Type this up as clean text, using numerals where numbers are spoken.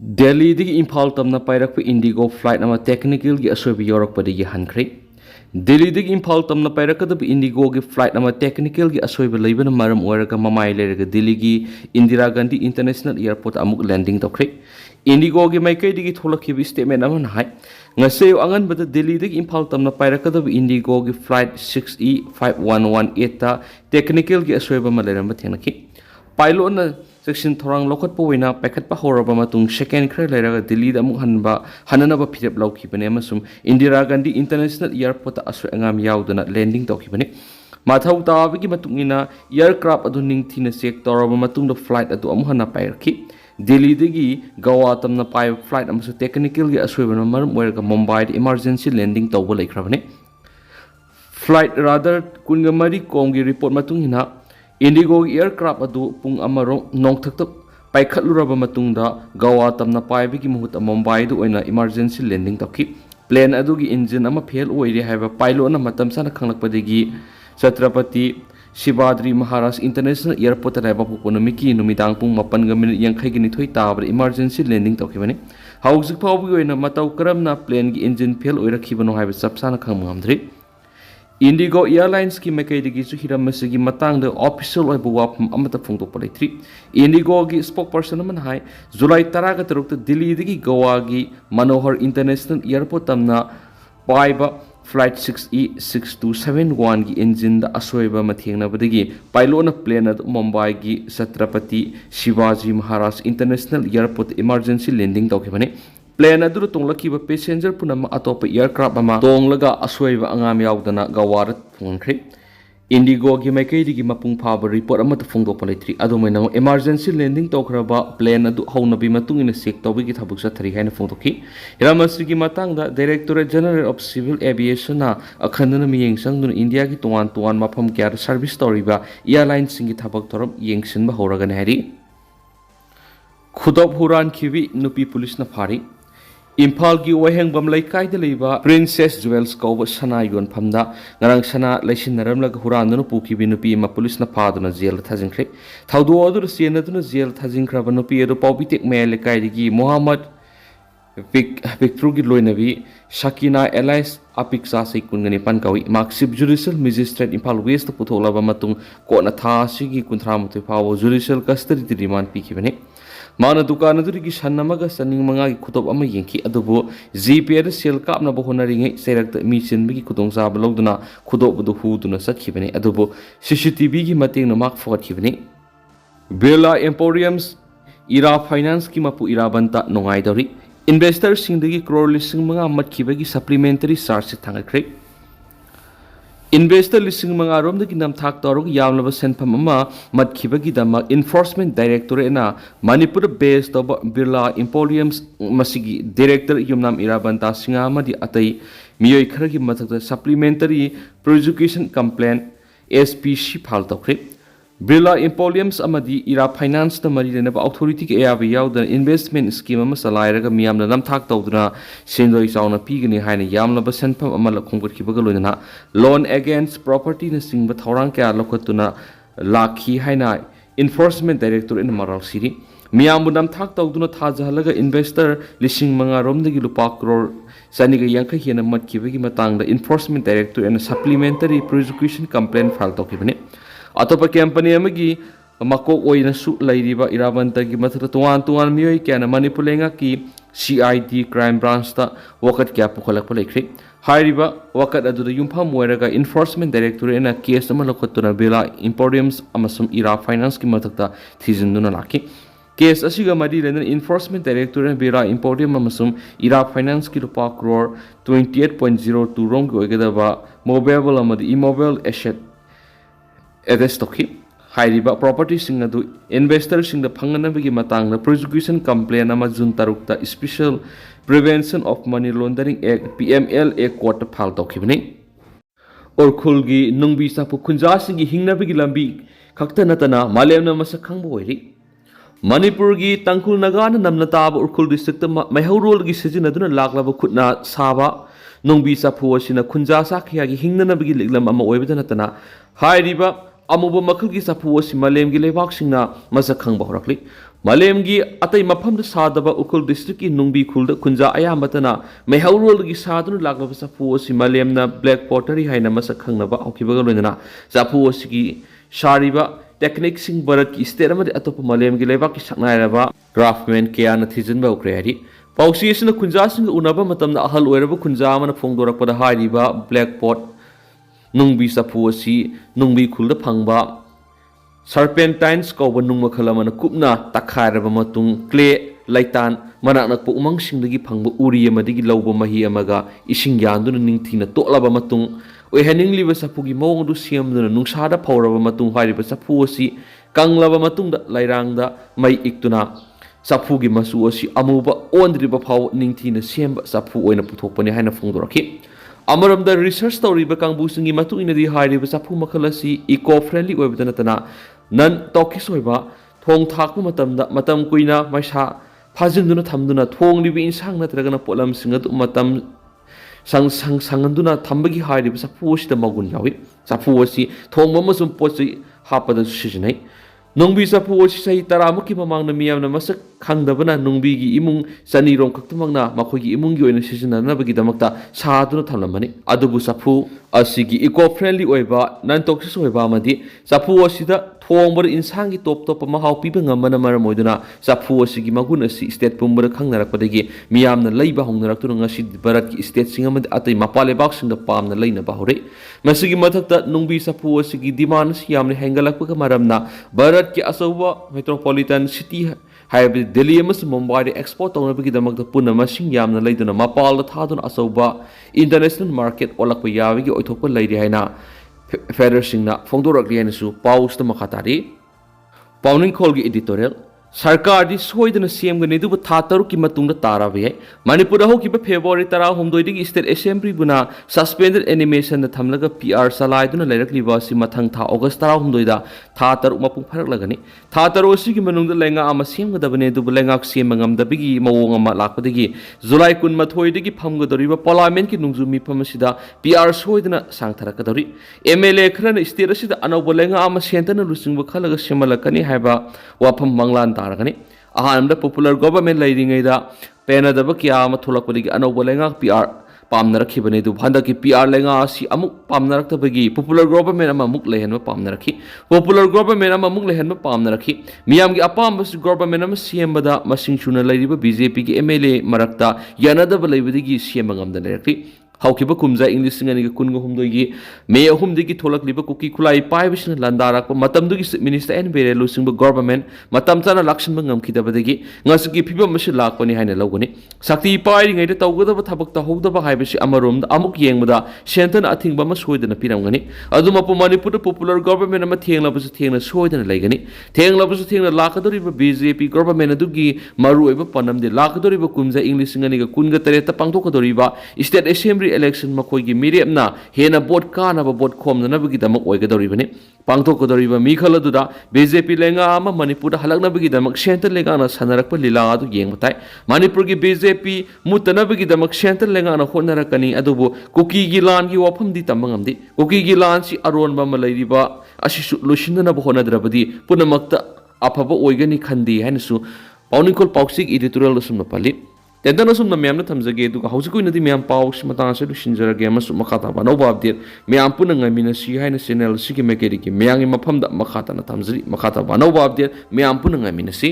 Delhi digi Imphal tamna pairakpa Indigo flight nama technical gi asoib yorokpadi gi hankre. Delhi digi Imphal tamna pairakadab Indigo gi flight nama technical gi asoib leibana maram oiraga mamai lerega Delhi gi Indira Gandhi International Airport amuk landing tokre. Indigo gi maikai digi tholakhibi statement ama nahai. Ngasayo angan bada Delhi digi Imphal tamna pairakadab Indigo gi flight 6E5118 ta technical gi asoib ma leramba thenaki. Pilot na section thorang lokhat poina packet pa horaba matung second khre leraga Delhi da mu hanaba phirep lauki bane amasum Indira Gandhi International Airport asu angam yaudana landing tawki bane mathau tabigi matungina aircraft adu ningthina check toraba matung da flight adu amu hana pairki Delhi dagi Goa tamna pai flight amasu technical gi asu bana marum werga Mumbai emergency landing tawba laikhrabane flight rather kungamari komgi report matungina Indigo aircraft adu pung amaro nongthak paikhatluraba matungda Goa tamna paibigi muhuta Mumbai du oina emergency landing tawki plane adu gi engine ama fail oire haiba pilot na matam sana khanglakpadegi Chhatrapati Shivadri Maharaj International Airport raiba puponamiki numidang pung 8:40 tabra emergency landing tawki bane hauzik phawbi oina mataw karamna plane gi engine fail oirakhibano haiba sapsana khangmamdri Indigo Airlines ki mekai digi su hiramasi matang de official oi buwa amata phongtok palaitri Indigo gi spokesperson man hai July 10 ga taruk Delhi digi Goa gi Manohar International Airport tamna paiba flight 6E6271 gi engine da asoiba mathengna badagi pilot na plane ad Mumbai gi Chhatrapati Shivaji Maharaj International Airport emergency landing tawkibane plane adu tonglakiba passenger punama atopa aircraft ama tonglaga asoiba angam yaudana Gawar phongkhre Indigo gi maikai digi mapung phaba report ama ta phongdo palaitri adumaina emergency landing tawkhraba plane adu haunabi matungina check tawbi gi thabuk sa thari haina phongtoki hiramasi gi matangda Directorate General of Civil Aviation na akhandana miyeng sangduna India gi tuan mafam kya service toriba airline singi thabak toram yengsin ba horaga ne hari Khudop Hurankhiba Nupi police na phare Imphal gi waheng bam laikai de leiba Princess Jewels kauba sana yon phamda ngarang sana laisin naram lag huran nu puki bi nupi ma police na phaduna jail thajingkhre thaudu odur siena duna jail thajingkhra ba nupi edu paubi tek me laikai gi Muhammad Victor gi loinabi Shakina Elias apiksa sai kungani pan kawi maksib judicial magistrate Imphal West puthola ba matung ko na tha sigi kunthra mutu phawo judicial custody demand pikhi bane Mana dukan adu gi sannamaga saning manga gi khutop ama yengki adubo GPR sel kapna bo honaringe serak mi chinbi gi khutong sa baloduna khudop du huduna sakhibani adubo CCTV gi mateng na mak fokhibani Bela Emporiums Ira Finance ki mapu ira banta nongai dori investors sing degi crore lising manga matkibagi supplementary charge thangakre Investor lising mga rom de kinam thak torog yamlaba senpham ama matkibagi dama enforcement directorate na Manipur based of Birla Emporiums masigi director yumnam irabanta singa amadi atai miyoi kharagi mathakta supplementary prosecution complaint SPC phal tokre Birla Emporiums amadi ira finance na mari lenaba authority ke ayabi yawda investment scheme ama salairaga miyamna nam thak tawduna sendoi chauna pigani haina yamlaba senpham ama khongkhibaga loina loan against property na singba thorang kya lokhatuna lakhi haina enforcement director in maral siri miyamu nam thak tawduna thajahalaga investor lising manga romdagi lupa crore saniga yankha hena matkibagi matangda enforcement director and supplementary prosecution complaint file tokibane Atopa company amagi makok oina su lairiba irabanta gi mathra tuan miyoi kyana manipulenga ki CID crime branch ta wakat kya pukhalak palekre hairiba wakat adu yumpham moiraga enforcement directorate na case ama lokotuna Bela Emporiums amasum ira finance ki mathakta thijinduna laki case asiga mari lena enforcement directorate Bela Emporium amasum ira finance ki rupa crore 28.02 rong gi oigedaba mobile amadi immobile asset Edestoki, Hairiba property sing adu investors sing the Panganabigi Matang, the prosecution complaint Amazon Tarukta Special Prevention of Money Laundering Act PMLA quarter pal document. Or Kulgi, Nungbi Sapu Kunjasigi Hingnabigi Lambi, Kakta Natana, Malemna Masakang Boyri. Manipurgi, Tankul Nagana, Namnatab, or Kul district, my whole role is Sijin Aduna Laglava Kutna Saba. Nungbi Sapu was in a Kunjasaki, Hingnabigi Liglam Ama Webitanatana, Hairiba. Amuba makhlgi sapu si malem gi lebak singna masakang bahrakli Malemgi atai mafam da sadaba ukul district ki nungbi khulda khunja ayamatana mehaurol gi sadun laglaba sapu osi malemna black pottery haina masa khangnaba aukibaga loinana sapu osi ki shariba technique sing barat ki state amadi atop malem gi leba ki saknairaba craftsman kya na thijinba ukreari pausi isna khunja sing unaba matamna ahal oiraba khunja amana phongdorakpada hairiba black pot nungbi sapu osi nungbi khulda phangba serpentines kauba nung makhalamana kupna takhairaba matung clay laitan manaknak po umang singdagi phangba uri amadagi lawba mahi amaga ising yanduna ningthina toklaba matung oihaning liba sapugi mawng du siamduna nungsada phawraba matung hairiba sapu osi kanglaba matungda lairangda mai iktuna sapugi masu osi amuba ondriba phaw ningthina semba sapu oina puthokpani haina phongdoraki Amaramda research tawriba kangbu singi matu inadi hairiba sapu makhalasi eco friendly oibada natana nan tokis oiba thong thakpa matamda matam kuina maisa phajinduna thamduna thong libi insang natragana polam singatu matam sanganduna thambagi hairiba sapu osida magun yawi sapu osi thong mamasum pochi hapada sijinai nungbi sapu osi sai taramuki mamangna miyamna masak khangdabana nungbi gi imung sani rom khaktumangna makhogi imung gi oina sijinanabagi damakta saduna thamlamani adubu sapu asigi eco friendly oiba non toxic oiba amadi sapu osida thongbar insangi top top mahau piba ngamana maram oiduna sapu asigi magun asi state pumbara khangnarakpadagi miyamna leiba hongnaraktu ngasi barat ki state singamadi atai mapale bak singa pamna leina bahore masigi mathakta nungbi sapu asigi demand siamne hengalakpa maramna barat ki asoba metropolitan city हाइबे Delhi Mumbai export तौनबगीदमक पुनः मसिंग यामना लेदुना मपाल थादुना असौबा international market ओलक्प याबगी ओइथोकप लेरि हाइना फेडर सिंगना फोंदोरकलि हाइनसु पाउस त मखातारि पाउनिंग खोलगी एडिटोरियल सरकार दी सोइदना सेमगने दुबु था तरुक की मतुंगदा ताराबे है मणिपुर होकिबा फेब्रुवारी 12 स्टेट असेंबली बुना सस्पेंडेड एनिमेशन द थमलगा पीआर सलाइदुना लेरकलिबा सि मथंग था अगस्त 12 दा था तरुक मपुंग फरकलगनी था तरुक सिगी मनुंगदा लेंगा अमा सेमगदबने दुबु लेंगा सेमंगमदबिगी मवोंग अमा लाकपदगी जुलाई 12 दगी फमगदरिबा पार्लियामेंट की नुंगजु मिफमसिदा पीआर सोइदना सांगथरकदरि एमएलए खरन स्टेट असिदा अनौब लेंगा अमा सेंटरना लुसिंगबा खलगा सेमलकनी हाइबा वाफम मंगलान तारगनी अहानमदा पॉपुलर गवर्नमेंट लेरिंगैदा पेनदब क्या अमा थोलकपदगी अनौब लेंगा पीआर पामनरखिबने दु हंदकी पीआर लेंगा असि अमुक पामनरक्तबगी पॉपुलर गवर्नमेंट अमा मुक लेहनबा पामनरखि पॉपुलर गवर्नमेंट अमा मुक लेहनबा पामनरखि मियामगी अपामबस गवर्नमेंट अमा सेमबदा मसिंग सुना लेरिबा बीजेपी की एमएलए मरक्ता यानदब लेबदगी सेमंगमदा लेरखि हौकिबा कुमजा इंग्लिश सिंगनिga kungo humdogi me ahumdigi tholakliba kuki khulai paibisna landarakpa matamdugi minister en bere lusingba government matam chana lakshinba ngamkhidabadagi ngasigi phibam masi lakpani haina logoni sakti pairingai da tawgadaba thabak ta hodaba haibasi amaromda amuk yengmada senten athingba ma soidana piramgani aduma pu manipur popular government ama thenglabasu thengna soidana laigani thenglabasu thengna lakadoriba bjp government adugi maru oiba panamde lakadoriba kumja english singaniga kunga tareta pangthokadoriba state assembly election मखोगी मिरेपना हेना boat कानाबा boat खोमनबगीदमक ओइगदोरिबने पांगथोकदोरिबा मिखलदुदा BJP लेंगा अमा Manipur हलकनबगीदमक centre लेंगाना सनरकप लीला अदु येंगबताय मणिपुर की BJP मुतनबगीदमक centre लेंगाना होनरकनी अदुबो cookie गी लान की वफमदी तमंगमदी cookie गी लान सी अरोनबा मलैरिबा असिसु लुसिननबा होनद्रबदी पुनमक्ता अफबा ओइगनी खंदी हैनसु पाउनिकोल पाउसिक editorial सुमना पल्ली तेंदन असुमना मैम थमजगे हौजिकुनदी मैम पाउस मतांसे लुसिनजरगे मखाता अनौबा अपडेट मैम पुनः ngaiminasi haina channel sigi mekeri ki मैंगी मफमदा मखाता थमजरी मखाता अनौबा अपडेट मैम पुनः ngaiminasi